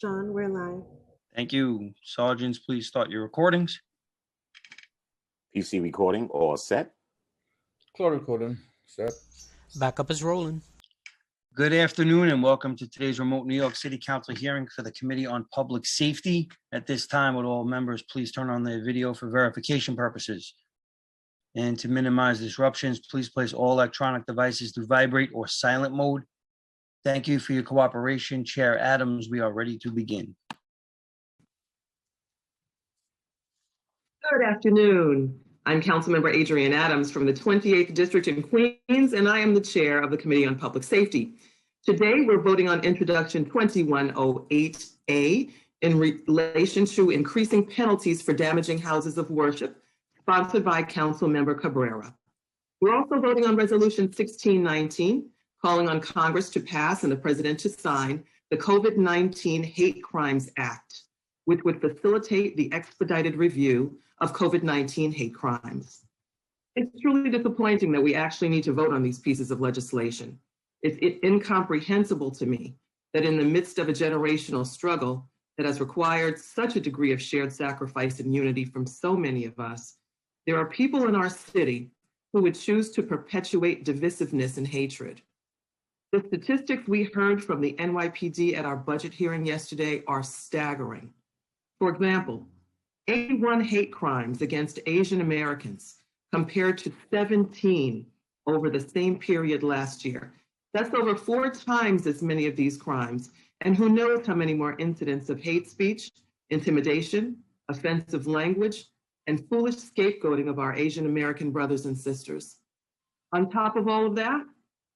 John, we're live. Thank you. Sergeants, please start your recordings. PC recording all set. Call recording set. Backup is rolling. Good afternoon and welcome to today's remote New York City Council hearing for the Committee on Public Safety. At this time, would all members please turn on their video for verification purposes. And to minimize disruptions, please place all electronic devices to vibrate or silent mode. Thank you for your cooperation. Chair Adams, we are ready to begin. Good afternoon. I'm Councilmember Adrienne Adams from the 28th District in Queens, and I am the chair of the Committee on Public Safety. Today, we're voting on Introduction 2108A in relation to increasing penalties for damaging houses of worship, sponsored by Councilmember Cabrera. We're also voting on Resolution 1619, calling on Congress to pass and the President to sign the COVID-19 Hate Crimes Act, which would facilitate the expedited review of COVID-19 hate crimes. It's truly disappointing that we actually need to vote on these pieces of legislation. It's incomprehensible to me that in the midst of a generational struggle that has required such a degree of shared sacrifice and unity from so many of us, there are people in our city who would choose to perpetuate divisiveness and hatred. The statistics we heard from the NYPD at our budget hearing yesterday are staggering. For example, 81 hate crimes against Asian Americans compared to 17 over the same period last year. That's over 4 times as many of these crimes, and who knows how many more incidents of hate speech, intimidation, offensive language, and foolish scapegoating of our Asian American brothers and sisters. On top of all of that,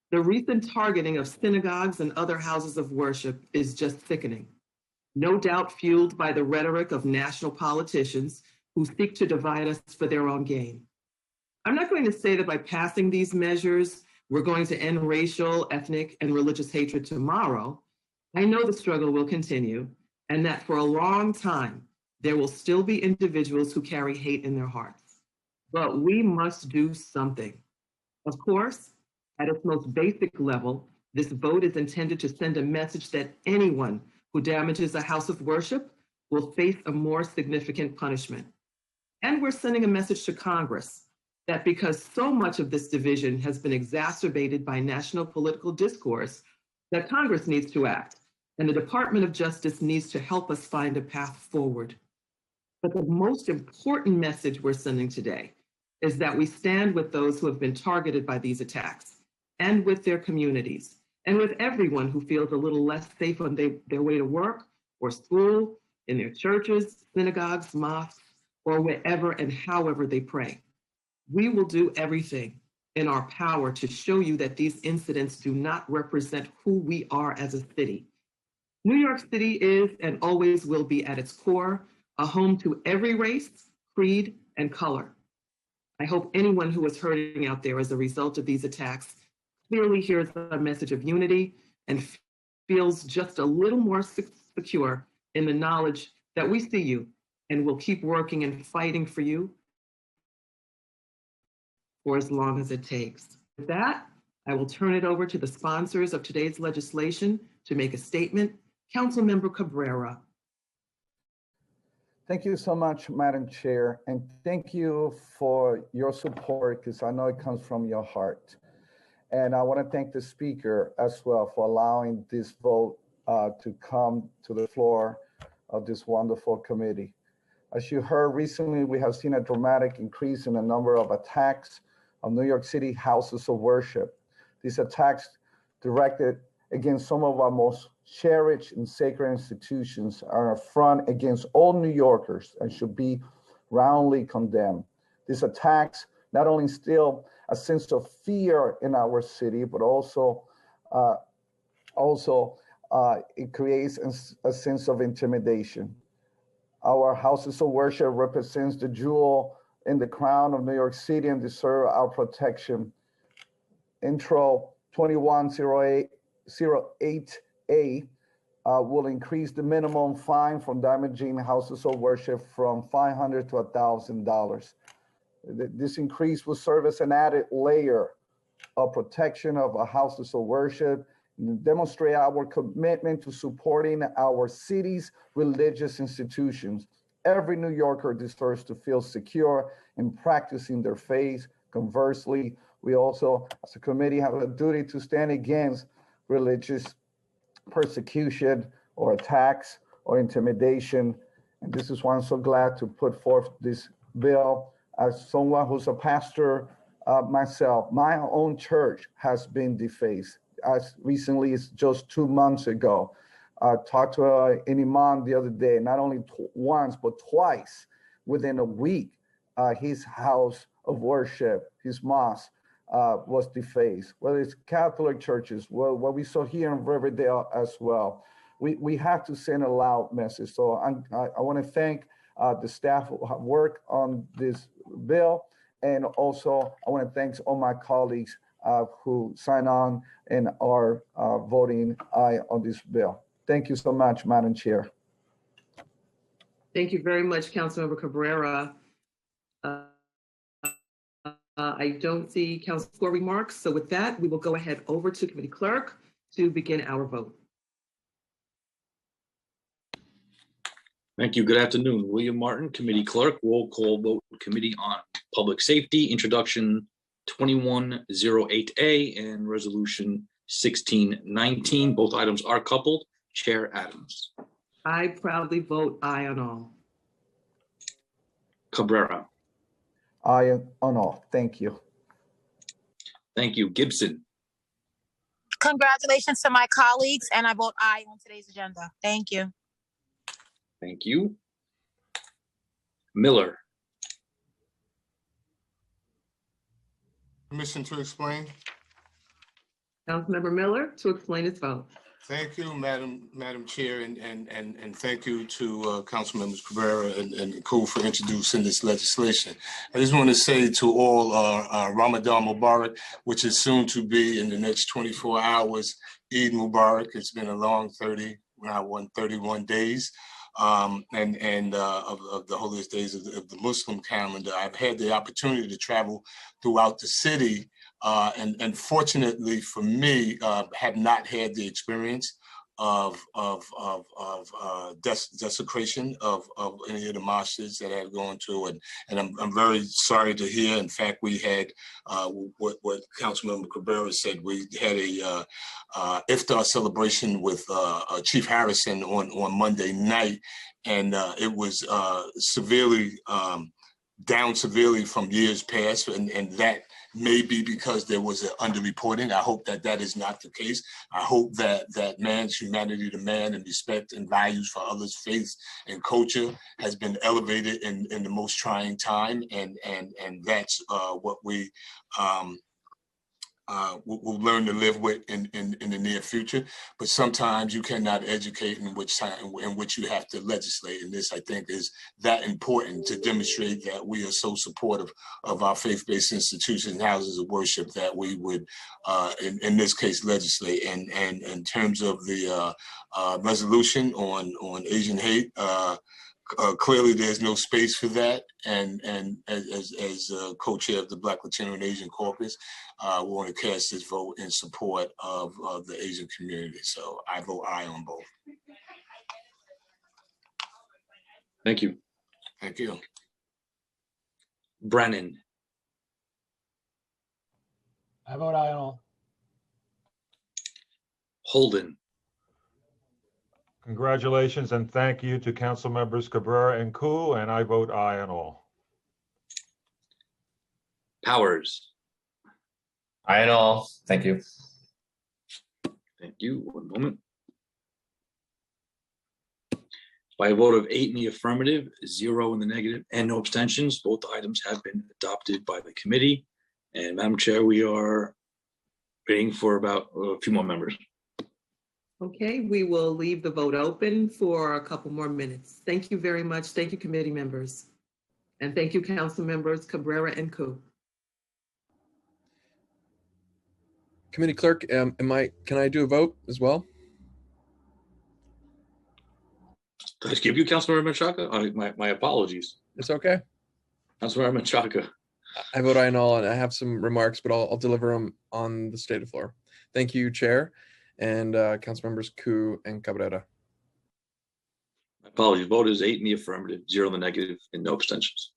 the recent targeting of synagogues and other houses of worship is just sickening. No doubt fueled by the rhetoric of national politicians who seek to divide us for their own gain. I'm not going to say that by passing these measures, we're going to end racial, ethnic, and religious hatred tomorrow. I know the struggle will continue, and that for a long time, there will still be individuals who carry hate in their hearts. But we must do something. Of course, at its most basic level, this vote is intended to send a message that anyone who damages a house of worship will face a more significant punishment. And we're sending a message to Congress that because so much of this division has been exacerbated by national political discourse, that Congress needs to act, and the Department of Justice needs to help us find a path forward. But the most important message we're sending today is that we stand with those who have been targeted by these attacks and with their communities, and with everyone who feels a little less safe on their way to work or school, in their churches, synagogues, mosques, or wherever and however they pray. We will do everything in our power to show you that these incidents do not represent who we are as a city. New York City is and always will be at its core a home to every race, creed, and color. I hope anyone who is hurting out there as a result of these attacks clearly hears a message of unity and feels just a little more secure in the knowledge that we see you and will keep working and fighting for you for as long as it takes. With that, I will turn it over to the sponsors of today's legislation to make a statement. Councilmember Cabrera. Thank you so much, Madam Chair, and thank you for your support because I know it comes from your heart. And I want to thank the speaker as well for allowing this vote to come to the floor of this wonderful committee. As you heard recently, we have seen a dramatic increase in the number of attacks on New York City houses of worship. These attacks directed against some of our most cherished and sacred institutions are an affront against all New Yorkers and should be roundly condemned. These attacks not only instill a sense of fear in our city, but also it creates a sense of intimidation. Our houses of worship represents the jewel in the crown of New York City and deserve our protection. Intro 2108A will increase the minimum fine for damaging houses of worship from $500 to $1,000. This increase will serve as an added layer of protection of our houses of worship demonstrate our commitment to supporting our city's religious institutions. Every New Yorker deserves to feel secure in practicing their faith. Conversely, we also, as a committee, have a duty to stand against religious persecution or attacks or intimidation. And this is why I'm so glad to put forth this bill. As someone who's a pastor myself, my own church has been defaced. As recently as just 2 months ago, I talked to an imam the other day, not only once, but twice within a week. His house of worship, his mosque, was defaced. Whether it's Catholic churches, well, what we saw here in Riverdale as well. We have to send a loud message. So I want to thank the staff who have worked on this bill. And also, I want to thank all my colleagues who sign on and are voting aye on this bill. Thank you so much, Madam Chair. Thank you very much, Councilmember Cabrera. I don't see council floor remarks. So with that, we will go ahead over to committee clerk to begin our vote. Thank you. Good afternoon. William Martin, Committee Clerk, roll call vote, Committee on Public Safety, Introduction 2108A and Resolution 1619. Both items are coupled. Chair Adams. I proudly vote aye on all. Cabrera. Aye on all. Thank you. Thank you. Gibson. Congratulations to my colleagues, and I vote aye on today's agenda. Thank you. Thank you. Miller. Permission to explain? Councilmember Miller to explain his vote. Thank you, Madam Chair, and thank you to Councilmembers Cabrera and Cool for introducing this legislation. I just want to say to all Ramadan Mubarak, which is soon to be in the next 24 hours, Eid Mubarak. It's been a long 31 days. Of the holiest days of the Muslim calendar. I've had the opportunity to travel throughout the city, and fortunately for me, have not had the experience of desecration of any of the mosques that I've gone to, and I'm very sorry to hear. In fact, we had what Councilmember Cabrera said. We had a iftar celebration with Chief Harrison on Monday night, and it was down severely from years past, and that may be because there was an underreporting. I hope that is not the case. I hope that man's humanity to man and respect and values for others' faith and culture has been elevated in the most trying time, and that's what we we'll learn to live with in the near future. But sometimes you cannot educate in which you have to legislate. And this, I think, is that important to demonstrate that we are so supportive of our faith-based institutions and houses of worship that we would, in this case, legislate. And in terms of the resolution on Asian hate, clearly, there's no space for that, and as co-chair of the Black, Latino, and Asian Caucus, we want to cast this vote in support of the Asian community. So I vote aye on both. Thank you. Thank you. Brennan. I vote aye on all. Holden. Congratulations and thank you to Council Members Cabrera and Koo, and I vote aye on all. Powers. Aye on all. Thank you. Thank you. One moment. By a vote of 8 in the affirmative, 0 in the negative, and no abstentions, both items have been adopted by the committee. And Madam Chair, we are waiting for about a few more members. Okay, we will leave the vote open for a couple more minutes. Thank you very much. Thank you, committee members. And thank you, council members Cabrera and Koo. Committee clerk, can I do a vote as well? Did I skip you, Councilmember Menchaca? My apologies. It's okay. Councilmember Menchaca. I vote aye on all, and I have some remarks, but I'll deliver them on the stated floor. Thank you, Chair. and Councilmembers Ku and Cabrera. Apologies. Vote is 8 in the affirmative, 0 in the negative, and no abstentions.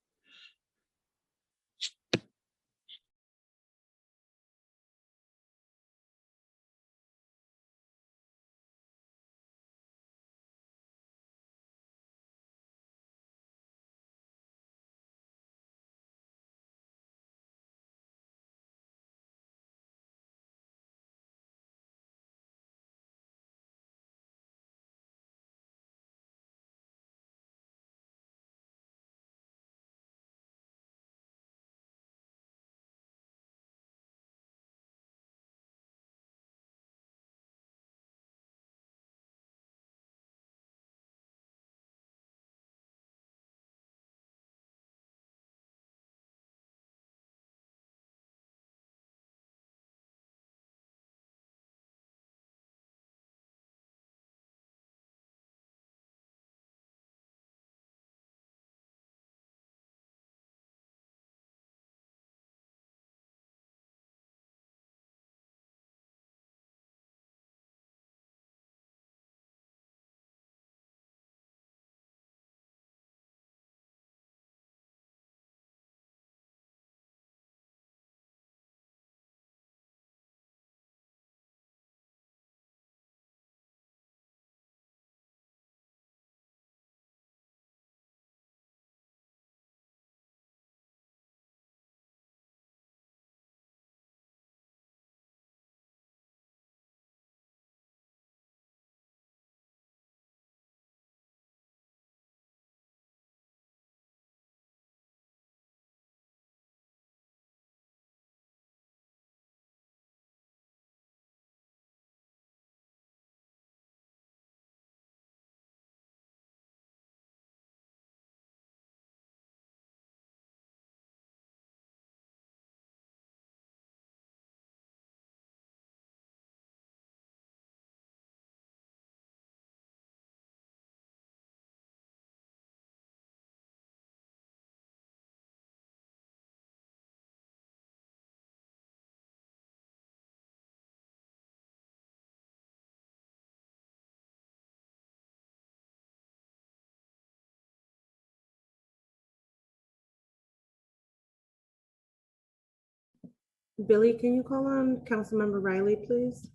Billy, can you call on Councilmember Riley, please?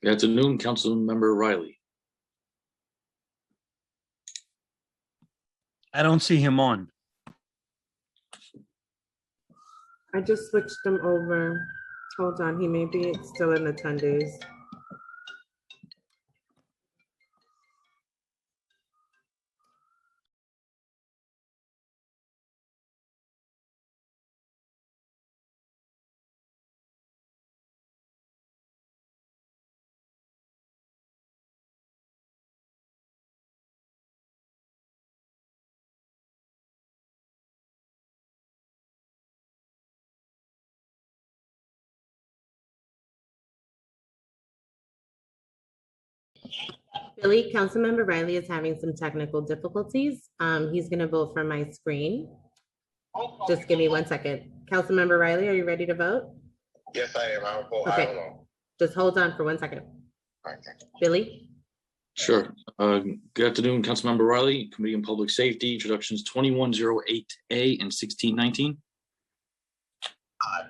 Good afternoon, Councilmember Riley. I don't see him on. I just switched him over. Hold on, he may be still in attendees. Billy, Councilmember Riley is having some technical difficulties. He's gonna vote from my screen. Just give me 1 second. Councilmember Riley, are you ready to vote? Yes, I am. I'll vote Okay. aye alone. Just hold on for 1 second. All right, thank you. Billy? Sure. Good afternoon, Councilmember Riley, Committee on Public Safety, introductions 2108A and 1619. Aye.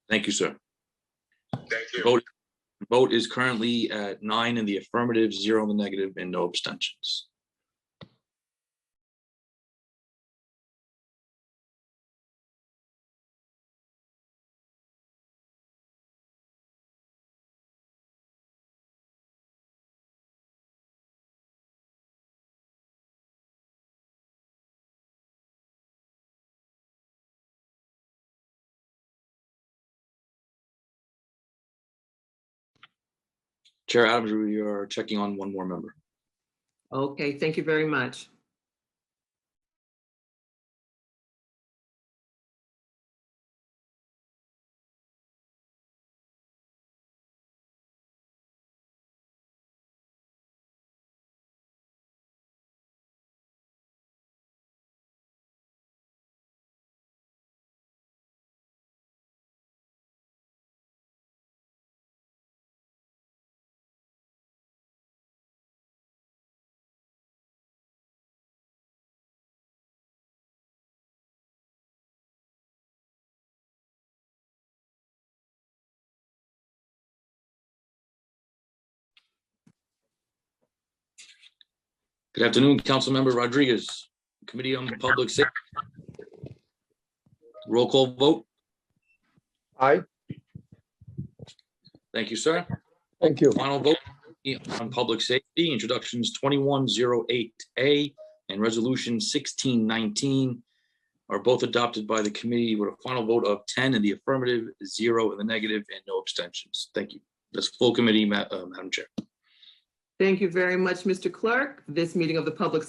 Thank you, sir. Thank you. Vote is currently at 9 in the affirmative, 0 in the negative, and no abstentions. Chair Adams, we are checking on one more member. Okay, thank you very much. Good afternoon, Councilmember Rodriguez, Committee on Public Safety. Roll call vote. Aye. Thank you, sir. Thank you. Final vote on public safety, introductions 2108A and resolution 1619 are both adopted by the committee with a final vote of 10 in the affirmative, 0 in the negative, and no abstentions. Thank you. That's full committee, Madam Chair. Thank you very much, Mr. Clerk. This meeting of the Public